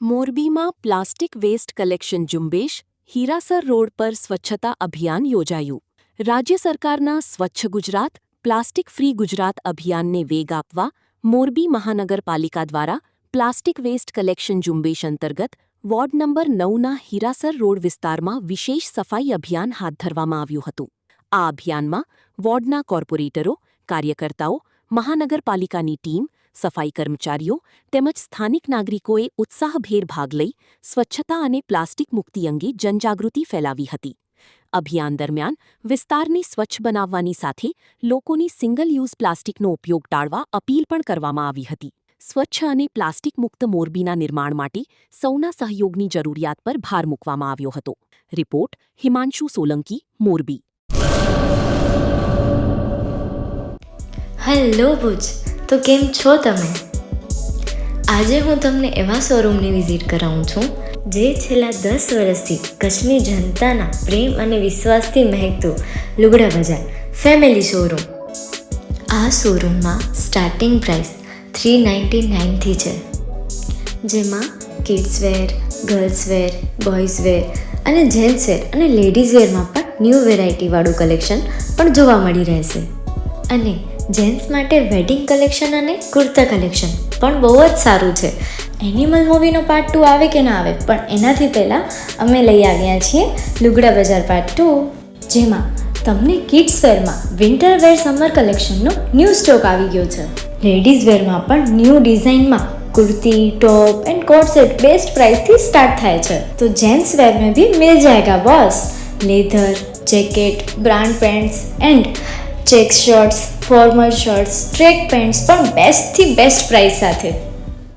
મોરબીમાં plastic waste collection ઝુંબેશ, Hirasar road પર સ્વચ્છતા અભિયાન યોજાયું. રાજ્ય સરકારના સ્વચ્છ ગુજરાત, પ્લાસ્ટિક ફ્રી ગુજરાત અભિયાનને વેગ આપવા મોરબી મહાનગરપાલિકા દ્વારા પ્લાસ્ટિક વેસ્ટ કલેક્શન ઝુંબેશ અંતર્ગત વોર્ડ નંબર 9ના હીરાસર રોડ વિસ્તારમાં વિશેષ સફાઈ અભિયાન હાથ ધરવામાં આવ્યું હતું. આ અભિયાનમાં વોર્ડના કોર્પોરેટરો, કાર્યકર્તાઓ, મહાનગરપાલિકાની ટીમ, સફાઈ કર્મચારીઓ તેમજ સ્થાનિક નાગરિકોએ ઉત્સાહભેર ભાગ લઈ સ્વચ્છતા અને પ્લાસ્ટિક મુક્તિ અંગે જનજાગૃતિ ફેલાવી હતી. અભિયાન દરમિયાન વિસ્તારને સ્વચ્છ બનાવવાની સાથે લોકોની સિંગલ યુઝ પ્લાસ્ટિકનો ઉપયોગ ટાળવા અપીલ પણ કરવામાં આવી હતી. સ્વચ્છ અને પ્લાસ્ટિક મુક્ત મોરબીના નિર્માણ માટે સૌના સહયોગની જરૂરિયાત પર ભાર મૂકવામાં આવ્યો હતો. રિપોર્ટ હિમાંશુ સોલંકી, મોરબી. હેલો ભુજ, તો કેમ છો તમે? આજે હું તમને એવા શોરૂમની વિઝિટ કરાવું છું જે છેલ્લા 10 વર્ષથી કચ્છની જનતાના પ્રેમ અને વિશ્વાસથી મહેકતું લુગડા બજાર ફેમિલી શોરૂમ. આ શોરૂમમાં સ્ટાર્ટિંગ પ્રાઇસ 399થી છે, જેમાં kids wear, girls wear, boys wear અને જેન્ટ્સ વેર અને લેડીઝ વેરમાં પણ ન્યૂ વેરાયટીવાળું કલેક્શન પણ જોવા મળી રહેશે. અને જેન્ટ્સ માટે વેડિંગ કલેક્શન અને કુર્તા કલેક્શન પણ બહુ જ સારું છે. એનિમલ મૂવીનો પાર્ટ 2 આવે કે ના આવે, પણ એનાથી પહેલાં અમે લઈ આવ્યા છીએ લુગડા બજાર પાર્ટ 2, જેમાં તમને કિડ્સ વેરમાં વિન્ટર વેર સમર કલેક્શનનો ન્યૂ સ્ટોક આવી ગયો છે. લેડીઝ વેરમાં પણ ન્યૂ ડિઝાઇનમાં kurti, top and coat set best price थी स्टार्ट थाय छे. तो जेंट्स वेर में भी मिल जाएगा boss. Leather, jacket, brand pants and check shirts, formal shirts, track pants પણ બેસ્ટ થી બેસ્ટ પ્રાઇસ સાથે.